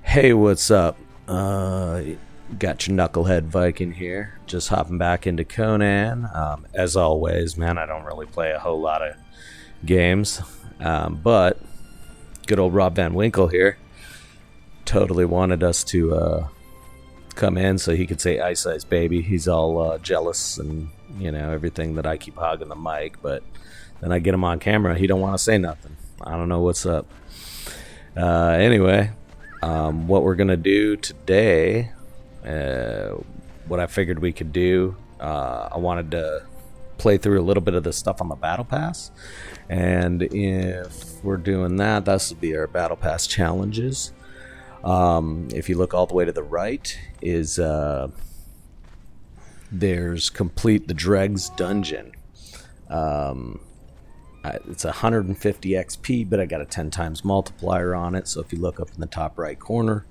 Hey, what's up? Got your knucklehead Viking here. Just hopping back into Conan. As always, man, I don't really play a whole lot of games, but good old Rob Van Winkle here totally wanted us to come in so he could say "Ice Ice Baby." He's all jealous and everything that I keep hogging the mic, but then I get him on camera. He don't want to say nothing. I don't know what's up. Anyway. What we're gonna do today, what I figured we could do, I wanted to play through a little bit of the stuff on the battle pass, and if we're doing that, this will be our battle pass challenges. If you look all the way to the right, is there's complete the Dregs dungeon. It's 150 XP, but I got a 10 times multiplier on it. So if you look up in the top right corner,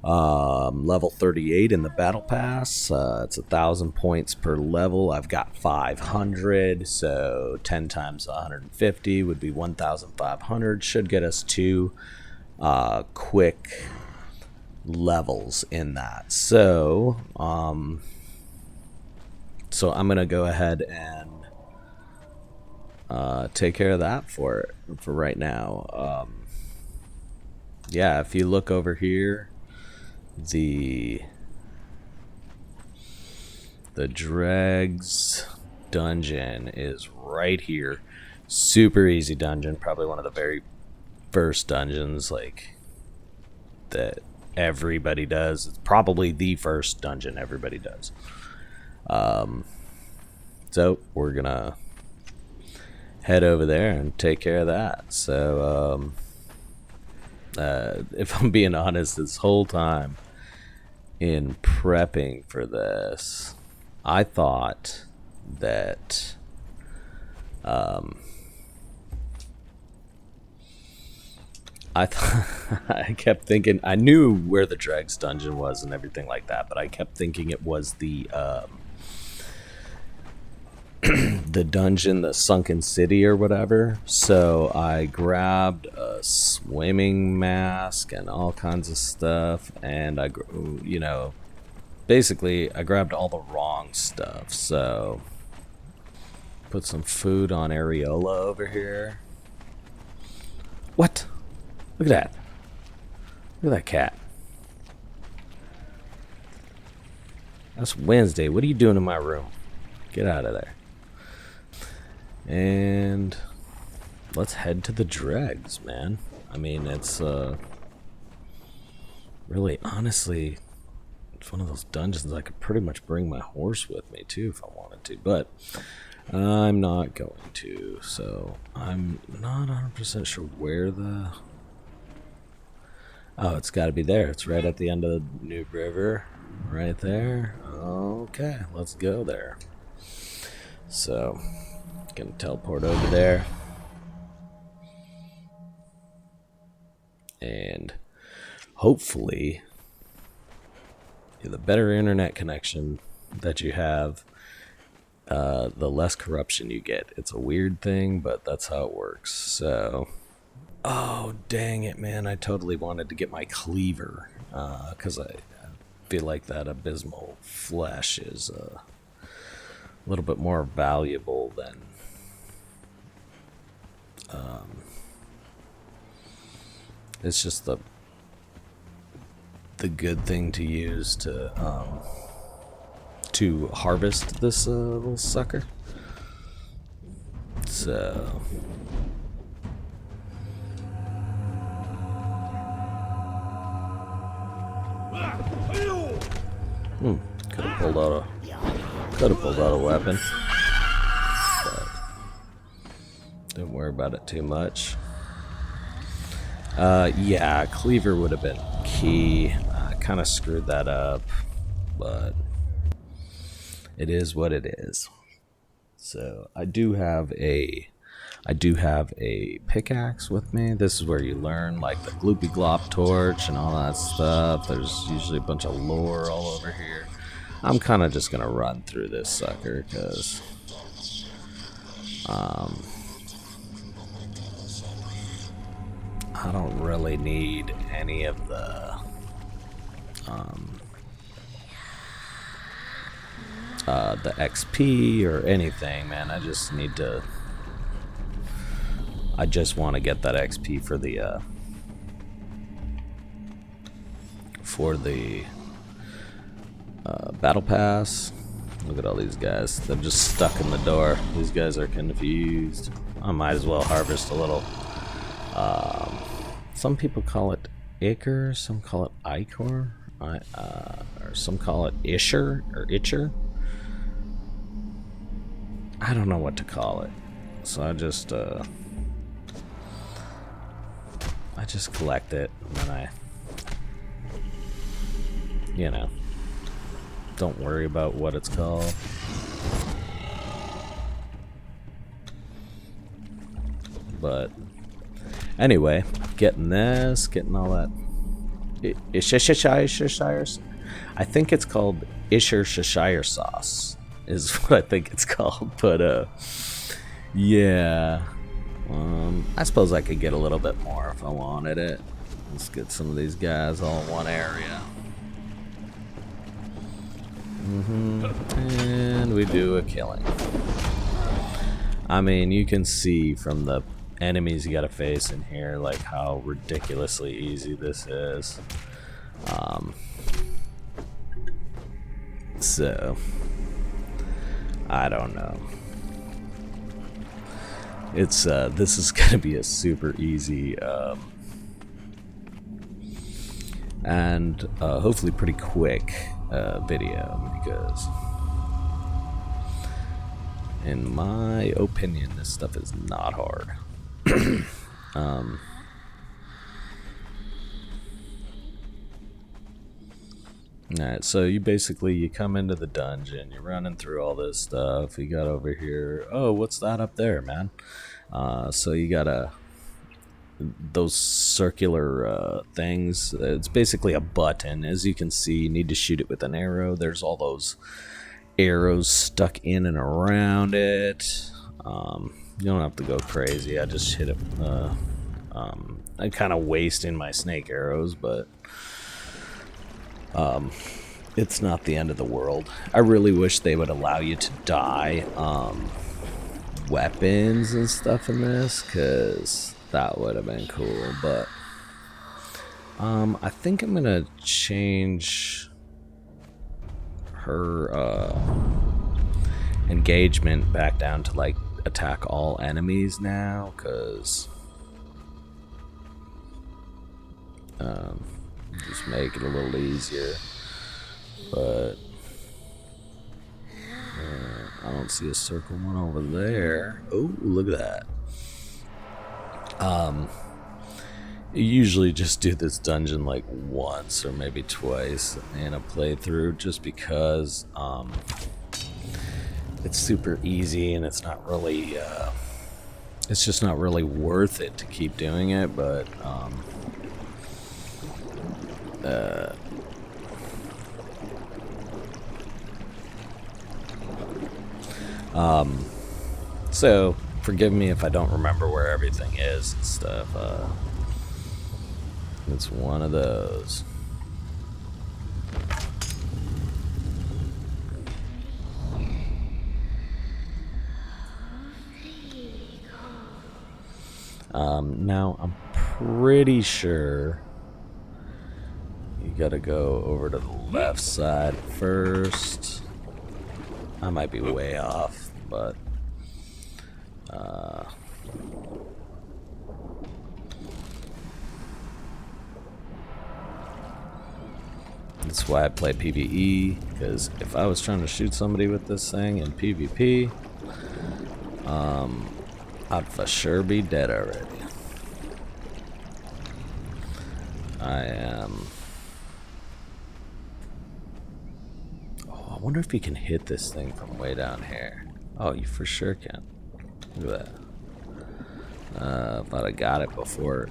level 38 in the battle pass, it's 1,000 points per level. I've got 500, so 10 times 150 would be 1,500. Should get us two quick levels in that. So I'm gonna go ahead and take care of that for right now. Yeah, if you look over here, the Dregs dungeon is right here. Super easy dungeon, probably one of the very first dungeons like that everybody does. It's probably the first dungeon everybody does. So we're gonna head over there and take care of that. So if I'm being honest, this whole time in prepping for this, I thought that I kept thinking I knew where the Dregs dungeon was and everything like that, but I kept thinking it was the the dungeon, the sunken city or whatever. So I grabbed a swimming mask and all kinds of stuff, and basically I grabbed all the wrong stuff. So put some food on Areola over here. What? Look at that. Look at that cat. That's Wednesday. What are you doing in my room? Get out of there. And let's head to the Dregs, man. I mean, it's really, honestly, it's one of those dungeons I could pretty much bring my horse with me too if I wanted to, but I'm not going to. So I'm not 100% sure where the... Oh, it's got to be there. It's right at the end of the New River, right there. Okay, let's go there. So gonna teleport over there, and hopefully the better internet connection that you have, the less corruption you get. It's a weird thing, but that's how it works. So, oh dang it, man, I totally wanted to get my cleaver, because I feel like that abysmal flesh is a little bit more valuable than it's just the good thing to use to harvest this little sucker. So could have pulled out a weapon, but don't worry about it too much. Yeah, cleaver would have been key. I kind of screwed that up, but it is what it is. So I do have a pickaxe with me. This is where you learn like the gloopy glop torch and all that stuff. There's usually a bunch of lore all over here. I'm kind of just gonna run through this sucker because I don't really need any of the the XP or anything, man. I just need to. I just want to get that XP for the battle pass. Look at all these guys. They're just stuck in the door. These guys are confused. I might as well harvest a little. Some people call it Ichor, some call it Ichor, or some call it Isher or Itcher. I don't know what to call it. So I just collect it, and then I, you know, don't worry about what it's called. But anyway, getting this, getting all that. Ishishire. I think it's called Ishishire sauce, is what I think it's called. But yeah. I suppose I could get a little bit more if I wanted it. Let's get some of these guys all in one area. And we do a killing. I mean, you can see from the enemies you gotta face in here, like, how ridiculously easy this is. So, I don't know. It's this is gonna be a super easy and hopefully pretty quick video, because in my opinion this stuff is not hard. Alright, so you come into the dungeon, you're running through all this stuff. You got over here, oh, what's that up there, man? So you got those circular things. It's basically a button. As you can see, you need to shoot it with an arrow. There's all those arrows stuck in and around it. You don't have to go crazy. I just hit it. I'm kind of wasting my snake arrows, but it's not the end of the world. I really wish they would allow you to dye weapons and stuff in this, because that would have been cool. But I think I'm gonna change her engagement back down to like attack all enemies now, because just make it a little easier. But I don't see a circle one over there. Oh, look at that. You usually just do this dungeon like once or maybe twice in a playthrough, just because it's super easy and it's not really it's just not really worth it to keep doing it. But so forgive me if I don't remember where everything is and stuff. It's one of those. Now I'm pretty sure you gotta go over to the left side first. I might be way off, but that's why I play PvE, because if I was trying to shoot somebody with this thing in PvP, I'd for sure be dead already. I am. Oh, I wonder if you can hit this thing from way down here. Oh, you for sure can. Look at that. I thought I got it before.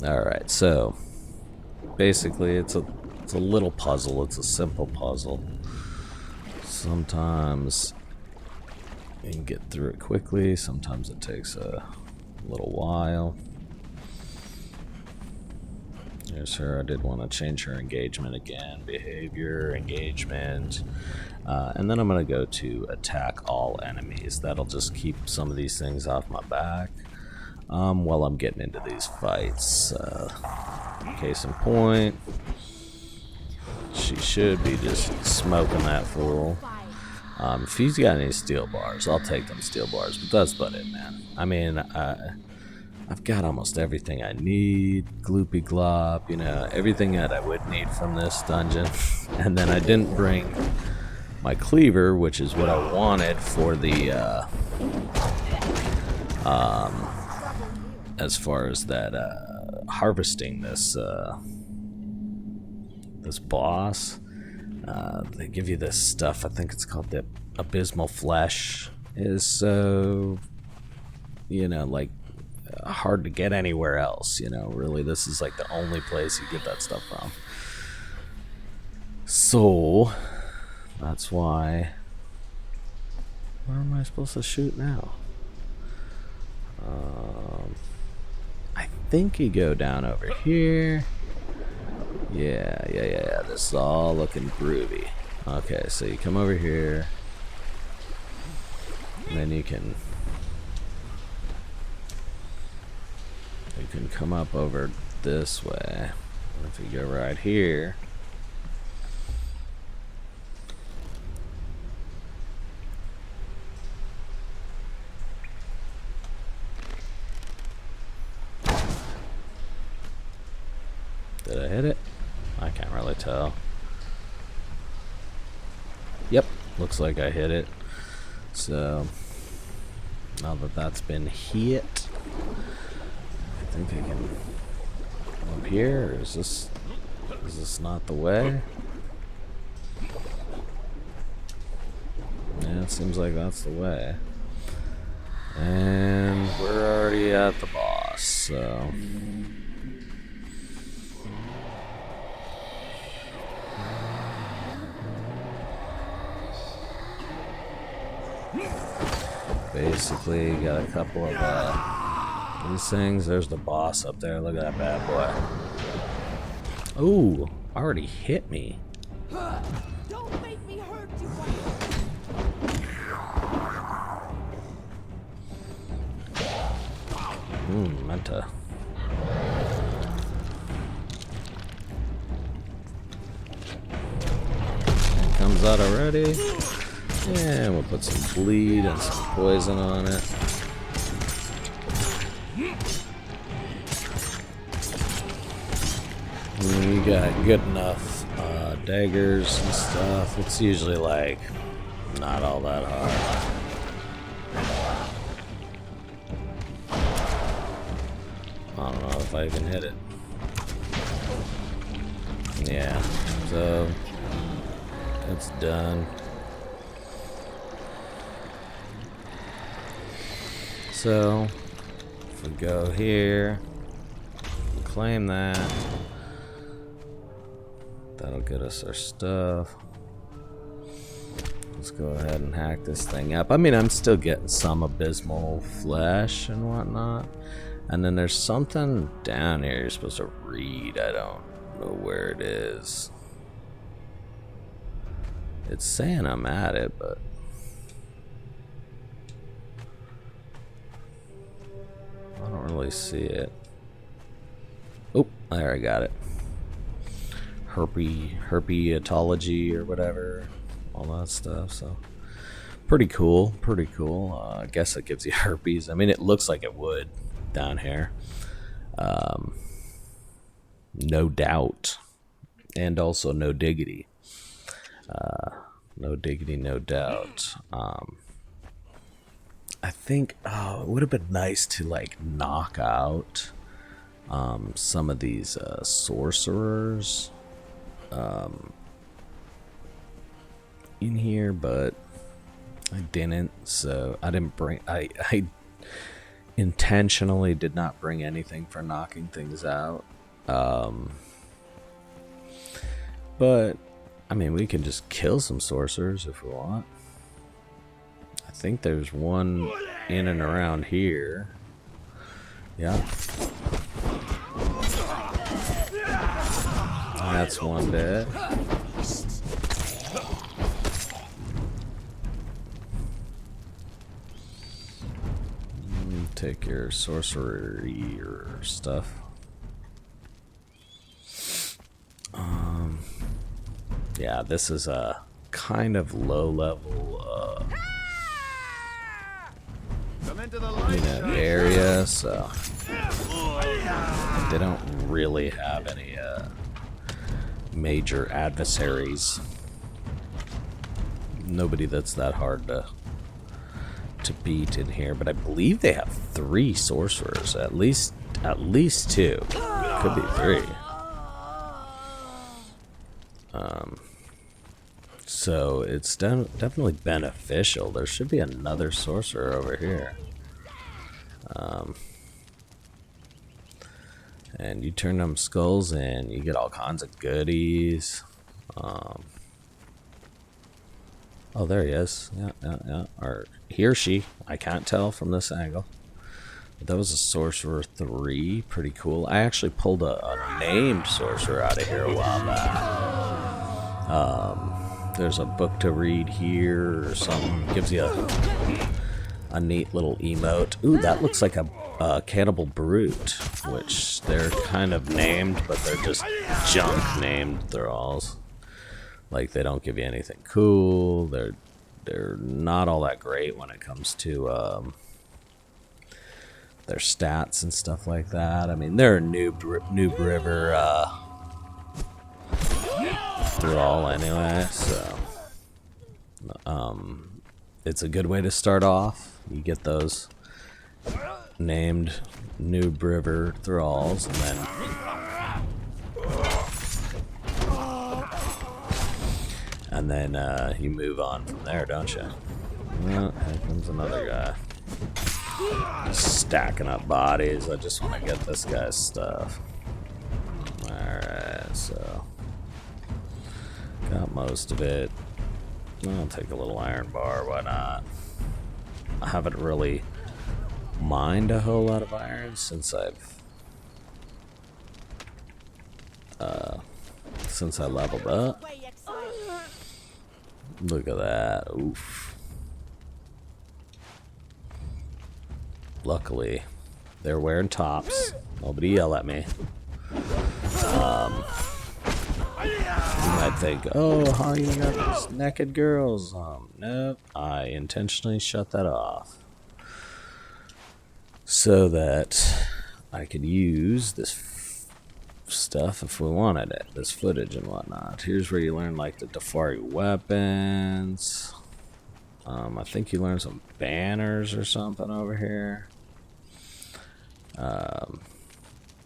Alright, so basically it's a little puzzle. It's a simple puzzle. Sometimes you can get through it quickly, sometimes it takes a little while. There's her. I did want to change her engagement again. Behavior, engagement. And then I'm going to go to attack all enemies. That'll just keep some of these things off my back while I'm getting into these fights. Case in point, she should be just smoking that fool. If he's got any steel bars, I'll take them steel bars, but that's about it, man. I mean, I've got almost everything I need. Gloopy glop, you know, everything that I would need from this dungeon. And then I didn't bring my cleaver, which is what I wanted for the, as far as that, harvesting this, this boss. They give you this stuff, I think it's called the abysmal flesh, is so, you know, like, hard to get anywhere else, you know. Really, this is like the only place you get that stuff from. So that's why. Where am I supposed to shoot now? I think you go down over here. Yeah. This is all looking groovy. Okay, so you come over here, and then you can come up over this way. If you go right here, did I hit it? I can't really tell. Yep, looks like I hit it. So now that that's been hit, I think I can go up here. Or is this not the way? Yeah, it seems like that's the way. And we're already at the boss, so basically got a couple of these things. There's the boss up there. Look at that bad boy. Ooh, already hit me. Don't make me hurt you. Meant to. It comes out already. Yeah, we'll put some bleed and some poison on it. We got good enough daggers and stuff. It's usually like not all that hard. I don't know if I even hit it. Yeah, so it's done. So if we go here, claim that, that'll get us our stuff. Let's go ahead and hack this thing up. I mean, I'm still getting some abysmal flesh and whatnot. And then there's something down here you're supposed to read. I don't know where it is. It's saying I'm at it, but I don't really see it. Oh, there, I got it. Herpetology or whatever, all that stuff. So pretty cool, pretty cool. I guess it gives you herpes. I mean, it looks like it would down here. No doubt. And also no diggity. No diggity, no doubt. I think it would have been nice to like knock out some of these sorcerers in here, but I didn't. So I didn't bring. I intentionally did not bring anything for knocking things out. But, I mean, we can just kill some sorcerers if we want. I think there's one in and around here. Yeah. That's one dead. Take your sorcery or stuff. Yeah, this is a kind of low level area, so they don't really have any major adversaries. Nobody that's that hard to beat in here, but I believe they have 3 sorcerers, at least 2, could be 3. So it's definitely beneficial. There should be another sorcerer over here. And you turn them skulls in, you get all kinds of goodies. Oh, there he is. Yeah. Or he or she. I can't tell from this angle. But that was a sorcerer 3. Pretty cool. I actually pulled a named sorcerer out of here a while back. There's a book to read here or something. Gives you a neat little emote. Ooh, that looks like a cannibal brute, which they're kind of named, but they're just junk named thralls. Like, they don't give you anything cool. They're not all that great when it comes to their stats and stuff like that. I mean, they're a Noob River thrall anyway, so it's a good way to start off. You get those named Noob River thralls, and then you move on from there, don't you? Well, here comes another guy. Just stacking up bodies. I just want to get this guy's stuff. Alright, so got most of it. I'll take a little iron bar, why not? I haven't really mined a whole lot of iron since I leveled up. Look at that. Oof. Luckily, they're wearing tops. Nobody yell at me. You might think, oh, how you got these naked girls? Nope. I intentionally shut that off so that I could use this stuff if we wanted it, this footage and whatnot. Here's where you learn like the Dafari weapons. I think you learn some banners or something over here.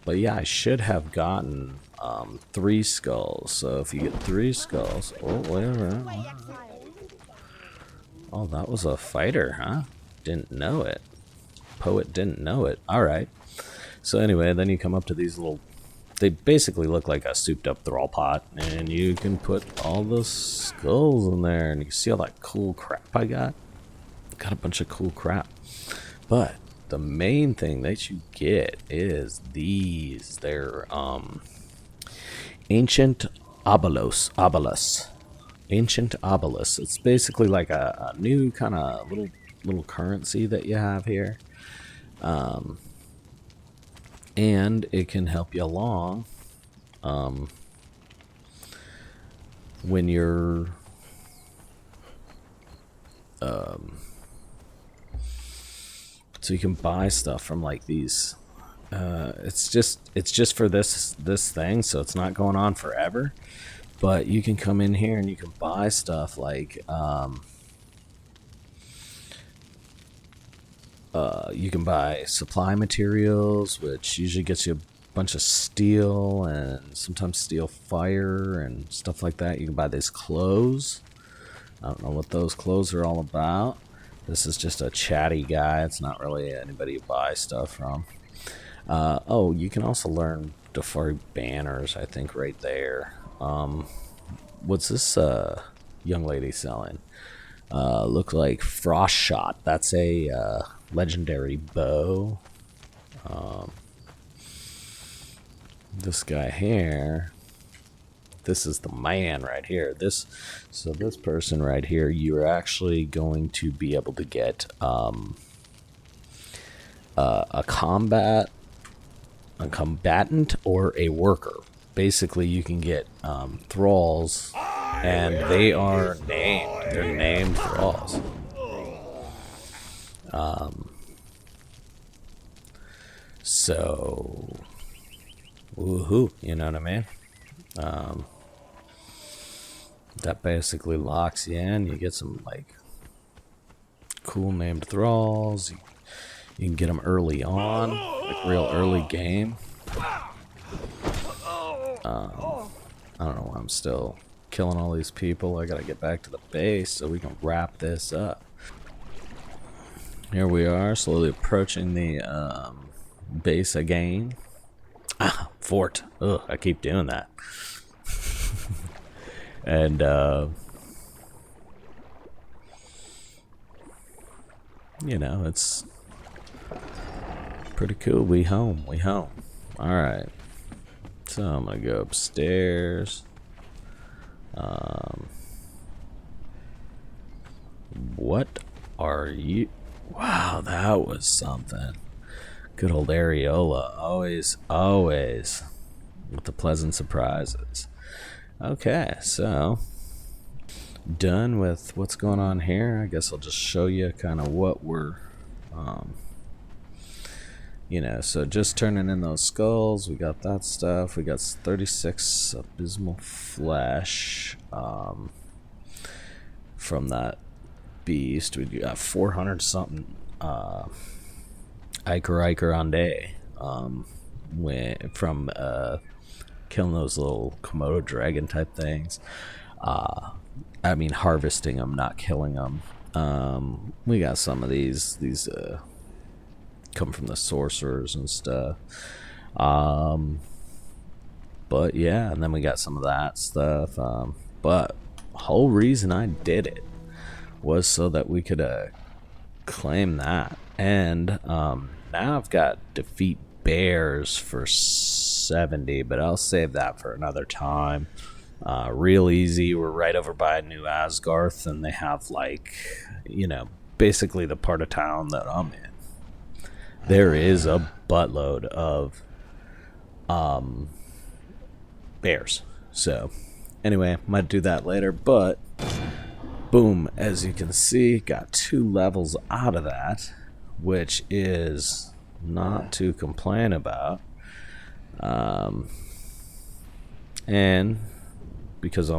But yeah, I should have gotten 3 skulls. So if you get 3 skulls, oh whatever. Oh, that was a fighter, huh? Didn't know it. Poet didn't know it. All right. So anyway, then you come up to these little. They basically look like a souped up thrall pot, and you can put all the skulls in there, and you see all that cool crap I got. Got a bunch of cool crap, but the main thing that you get is these. They're ancient obelisk. Ancient obelisk. It's basically like a new kind of little currency that you have here. And it can help you along when you're so you can buy stuff from like these. It's just for this thing, so it's not going on forever. But you can come in here and you can buy stuff like you can buy supply materials, which usually gets you a bunch of steel and sometimes steel fire and stuff like that. You can buy these clothes. I don't know what those clothes are all about. This is just a chatty guy. It's not really anybody you buy stuff from. Oh, you can also learn Dafari banners, I think, right there. What's this young lady selling? Look like Frost Shot. That's a legendary bow. This guy here, this is the man right here. This person right here, you're actually going to be able to get a combatant or a worker. Basically, you can get thralls, and they are named. They're named thralls. So, woohoo! You know what I mean? That basically locks you in. You get some like cool named thralls. You can get them early on, like real early game. I don't know why I'm still killing all these people. I gotta get back to the base so we can wrap this up. Here we are, slowly approaching the base again. Ah, fort. Ugh, I keep doing that. And you know, it's pretty cool. We home. Alright. So I'm gonna go upstairs. What are you? Wow, that was something. Good old Areola. Always with the pleasant surprises. Okay, so done with what's going on here. I guess I'll just show you kind of what we're you know, so just turning in those skulls. We got that stuff. We got 36 abysmal flesh from that beast. We got 400 something Iker on day from killing those little Komodo dragon type things. I mean, harvesting them, not killing them. We got some of these come from the sorcerers and stuff. But yeah, and then we got some of that stuff. But whole reason I did it was so that we could claim that. And now I've got defeat bears for 70, but I'll save that for another time. Real easy. We're right over by New Asgarth, and they have, like, you know, basically the part of town that I'm in. There is a buttload of bears. So anyway, might do that later, but boom, as you can see, got 2 levels out of that, which is not to complain about. And because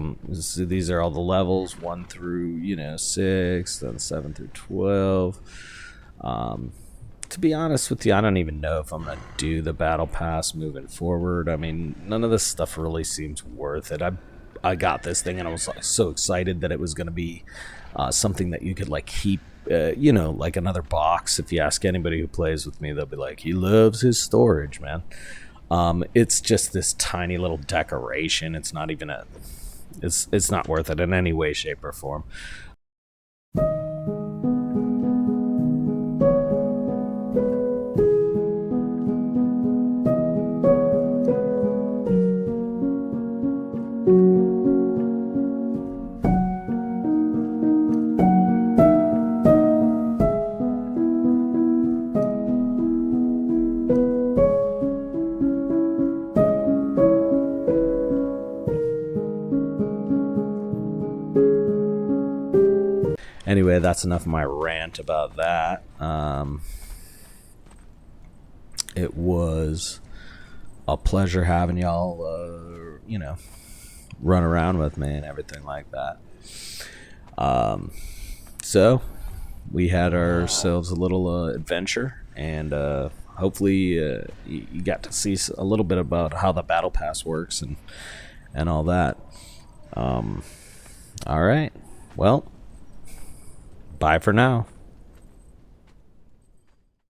these are all the levels 1 through 6, then 7 through 12. To be honest with you, I don't even know if I'm gonna do the battle pass moving forward. I mean, none of this stuff really seems worth it. I got this thing and I was like so excited that it was gonna be something that you could like keep, like another box. If you ask anybody who plays with me, they'll be like, he loves his storage, man. It's just this tiny little decoration. It's not even it's not worth it in any way, shape, or form. Anyway, that's enough of my rant about that. It was a pleasure having y'all, run around with me and everything like that. So we had ourselves a little adventure, and hopefully you got to see a little bit about how the battle pass works and all that. All right. Well, bye for now.